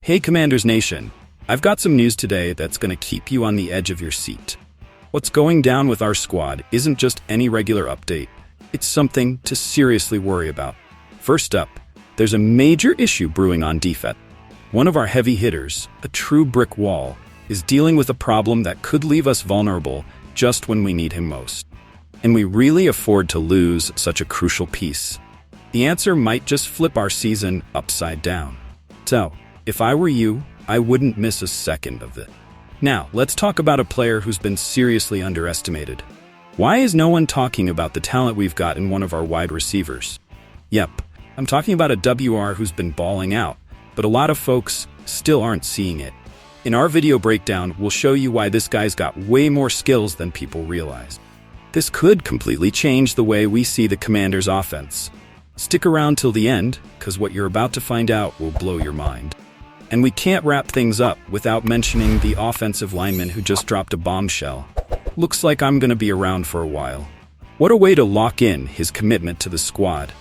Hey Commanders Nation, I've got some news today that's going to keep you on the edge of your seat. What's going down with our squad isn't just any regular update, it's something to seriously worry about. First up, there's a major issue brewing on defense. One of our heavy hitters, a true brick wall, is dealing with a problem that could leave us vulnerable just when we need him most. And we really afford to lose such a crucial piece. The answer might just flip our season upside down. So, if I were you, I wouldn't miss a second of it. Now, let's talk about a player who's been seriously underestimated. Why is no one talking about the talent we've got in one of our wide receivers? Yep, I'm talking about a WR who's been balling out, but a lot of folks still aren't seeing it. In our video breakdown, we'll show you why this guy's got way more skills than people realize. This could completely change the way we see the Commanders' offense. Stick around till the end, because what you're about to find out will blow your mind. And we can't wrap things up without mentioning the offensive lineman who just dropped a bombshell. Looks like I'm going to be around for a while. What a way to lock in his commitment to the squad.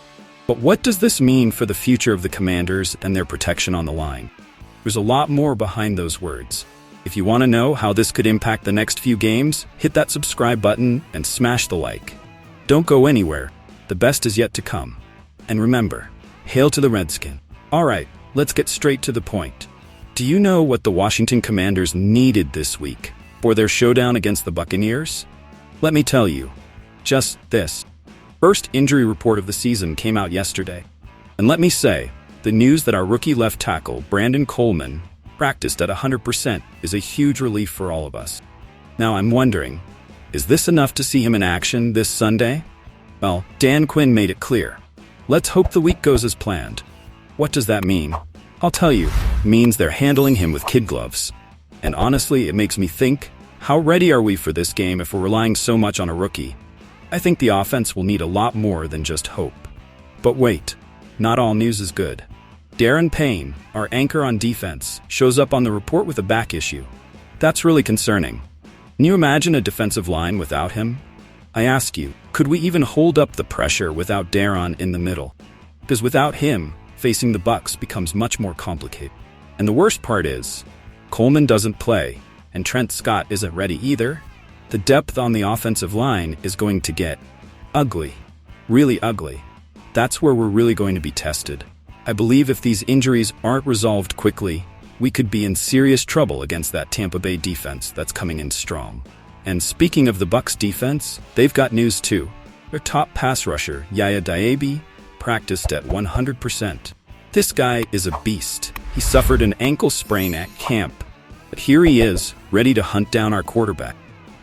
But what does this mean for the future of the Commanders and their protection on the line? There's a lot more behind those words. If you want to know how this could impact the next few games, hit that subscribe button and smash the like. Don't go anywhere. The best is yet to come. And remember, hail to the Redskin. All right. Let's get straight to the point. Do you know what the Washington Commanders needed this week for their showdown against the Buccaneers? Let me tell you, just this. First injury report of the season came out yesterday. And let me say, the news that our rookie left tackle, Brandon Coleman, practiced at 100% is a huge relief for all of us. Now I'm wondering, is this enough to see him in action this Sunday? Well, Dan Quinn made it clear. Let's hope the week goes as planned. What does that mean? I'll tell you, it means they're handling him with kid gloves. And honestly, it makes me think, how ready are we for this game if we're relying so much on a rookie? I think the offense will need a lot more than just hope. But wait, not all news is good. Darren Payne, our anchor on defense, shows up on the report with a back issue. That's really concerning. Can you imagine a defensive line without him? I ask you, could we even hold up the pressure without Darren in the middle? Because without him, facing the Bucs becomes much more complicated. And the worst part is, Coleman doesn't play, and Trent Scott isn't ready either. The depth on the offensive line is going to get ugly, really ugly. That's where we're really going to be tested. I believe if these injuries aren't resolved quickly, we could be in serious trouble against that Tampa Bay defense that's coming in strong. And speaking of the Bucs defense, they've got news too. Their top pass rusher, Yaya Diaby, practiced at 100%. This guy is a beast. He suffered an ankle sprain at camp, but here he is, ready to hunt down our quarterback.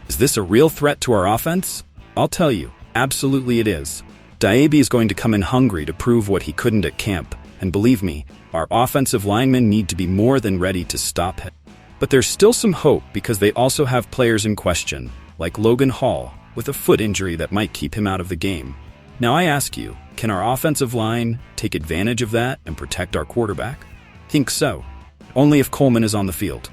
Is this a real threat to our offense? I'll tell you, absolutely it is. Diaby is going to come in hungry to prove what he couldn't at camp, and believe me, our offensive linemen need to be more than ready to stop him. But there's still some hope because they also have players in question, like Logan Hall, with a foot injury that might keep him out of the game. Now I ask you, can our offensive line take advantage of that and protect our quarterback? Think so. Only if Coleman is on the field.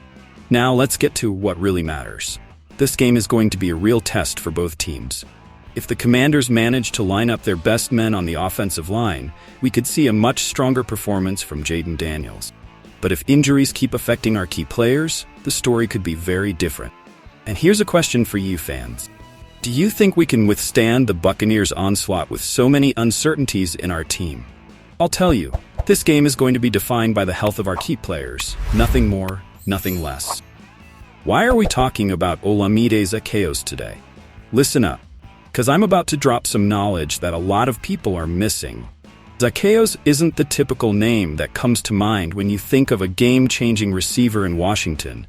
Now let's get to what really matters. This game is going to be a real test for both teams. If the Commanders manage to line up their best men on the offensive line, we could see a much stronger performance from Jaden Daniels. But if injuries keep affecting our key players, the story could be very different. And here's a question for you fans. Do you think we can withstand the Buccaneers' onslaught with so many uncertainties in our team? I'll tell you, this game is going to be defined by the health of our key players. Nothing more, nothing less. Why are we talking about Olamide Zaccheaus today? Listen up, because I'm about to drop some knowledge that a lot of people are missing. Zaccheaus isn't the typical name that comes to mind when you think of a game-changing receiver in Washington.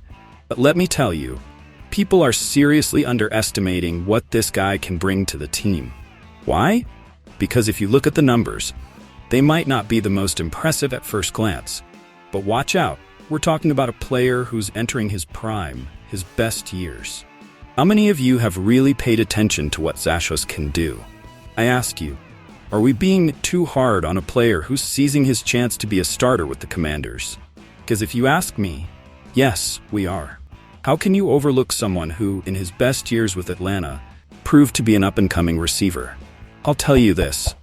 But let me tell you, people are seriously underestimating what this guy can bring to the team. Why? Because if you look at the numbers, they might not be the most impressive at first glance. But watch out, we're talking about a player who's entering his prime, his best years. How many of you have really paid attention to what Zaccheaus can do? I ask you, are we being too hard on a player who's seizing his chance to be a starter with the Commanders? Because if you ask me, yes, we are. How can you overlook someone who, in his best years with Atlanta, proved to be an up-and-coming receiver? I'll tell you this.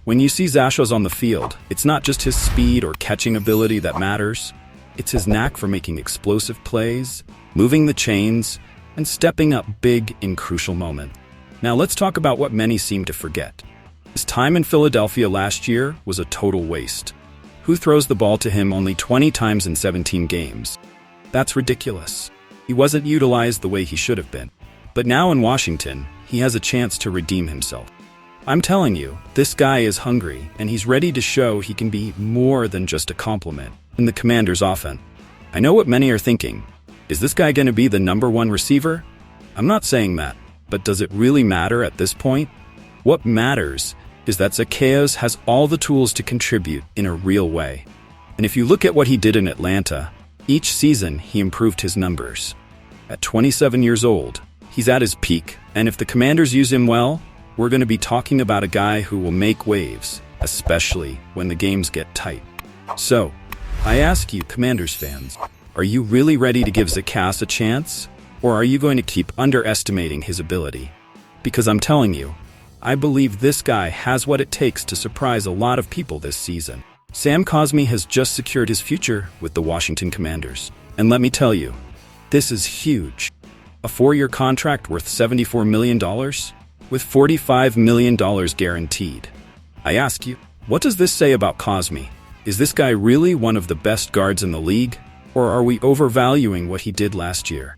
When you see Zaccheaus on the field, it's not just his speed or catching ability that matters. It's his knack for making explosive plays, moving the chains, and stepping up big in crucial moments. Now let's talk about what many seem to forget. His time in Philadelphia last year was a total waste. Who throws the ball to him only 20 times in 17 games? That's ridiculous. He wasn't utilized the way he should have been. But now in Washington, he has a chance to redeem himself. I'm telling you, this guy is hungry, and he's ready to show he can be more than just a complement in the Commanders' offense. I know what many are thinking. Is this guy going to be the #1 receiver? I'm not saying that, but does it really matter at this point? What matters is that Zaccheaus has all the tools to contribute in a real way. And if you look at what he did in Atlanta, each season he improved his numbers. At 27 years old, he's at his peak, and if the Commanders use him well, we're going to be talking about a guy who will make waves, especially when the games get tight. So, I ask you, Commanders fans, are you really ready to give Zaccheaus a chance? Or are you going to keep underestimating his ability? Because I'm telling you, I believe this guy has what it takes to surprise a lot of people this season. Sam Cosmi has just secured his future with the Washington Commanders. And let me tell you, this is huge. A 4-year contract worth $74 million, with $45 million guaranteed. I ask you, what does this say about Cosmi? Is this guy really one of the best guards in the league? Or are we overvaluing what he did last year?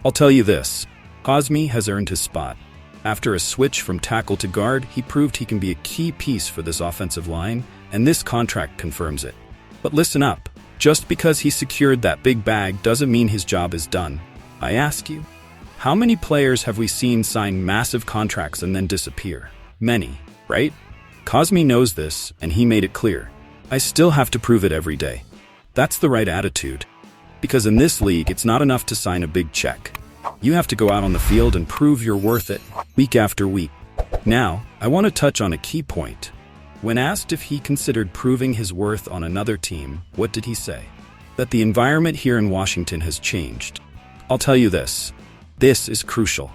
I'll tell you this, Cosmi has earned his spot. After a switch from tackle to guard, he proved he can be a key piece for this offensive line, and this contract confirms it. But listen up, just because he secured that big bag doesn't mean his job is done. I ask you, how many players have we seen sign massive contracts and then disappear? Many, right? Cosmi knows this, and he made it clear. I still have to prove it every day. That's the right attitude. Because in this league, it's not enough to sign a big check. You have to go out on the field and prove you're worth it, week after week. Now, I want to touch on a key point. When asked if he considered proving his worth on another team, what did he say? That the environment here in Washington has changed. I'll tell you this. This is crucial.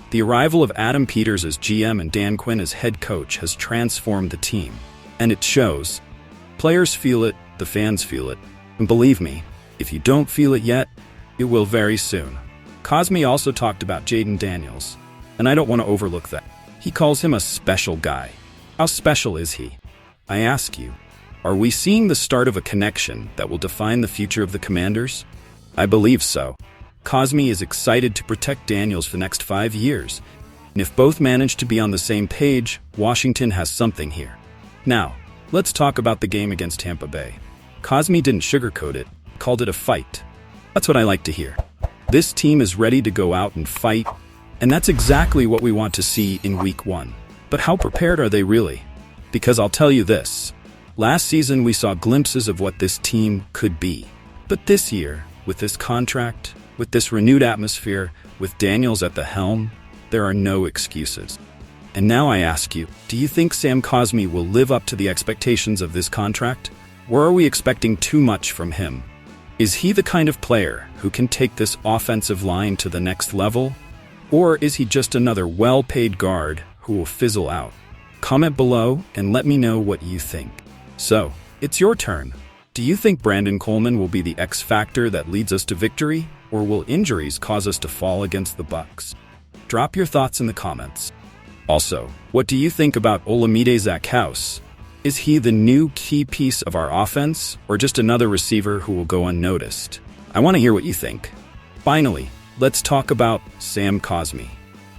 The arrival of Adam Peters as GM and Dan Quinn as head coach has transformed the team. And it shows. Players feel it, the fans feel it. And believe me, if you don't feel it yet, you will very soon. Cosmi also talked about Jaden Daniels, and I don't want to overlook that. He calls him a special guy. How special is he? I ask you, are we seeing the start of a connection that will define the future of the Commanders? I believe so. Cosmi is excited to protect Daniels for the next 5 years, and if both manage to be on the same page, Washington has something here. Now, let's talk about the game against Tampa Bay. Cosmi didn't sugarcoat it, called it a fight. That's what I like to hear. This team is ready to go out and fight, and that's exactly what we want to see in Week 1. But how prepared are they really? Because I'll tell you this, last season we saw glimpses of what this team could be. But this year, with this contract, with this renewed atmosphere, with Daniels at the helm, there are no excuses. And now I ask you, do you think Sam Cosmi will live up to the expectations of this contract? Or are we expecting too much from him? Is he the kind of player who can take this offensive line to the next level? Or is he just another well-paid guard who will fizzle out? Comment below and let me know what you think. So, it's your turn. Do you think Brandon Coleman will be the X factor that leads us to victory? Or will injuries cause us to fall against the Bucs? Drop your thoughts in the comments. Also, what do you think about Olamide Zaccheaus? Is he the new key piece of our offense, or just another receiver who will go unnoticed? I want to hear what you think. Finally, let's talk about Sam Cosmi.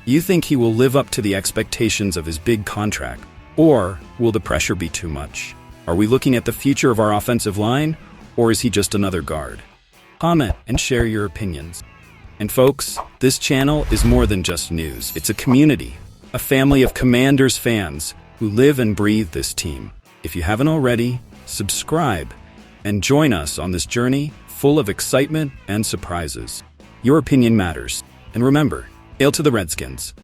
You think he will live up to the expectations of his big contract, or will the pressure be too much? Are we looking at the future of our offensive line, or is he just another guard? Comment and share your opinions. And folks, this channel is more than just news. It's a community, a family of Commanders fans who live and breathe this team. If you haven't already, subscribe and join us on this journey full of excitement and surprises. Your opinion matters. And remember, hail to the Redskins.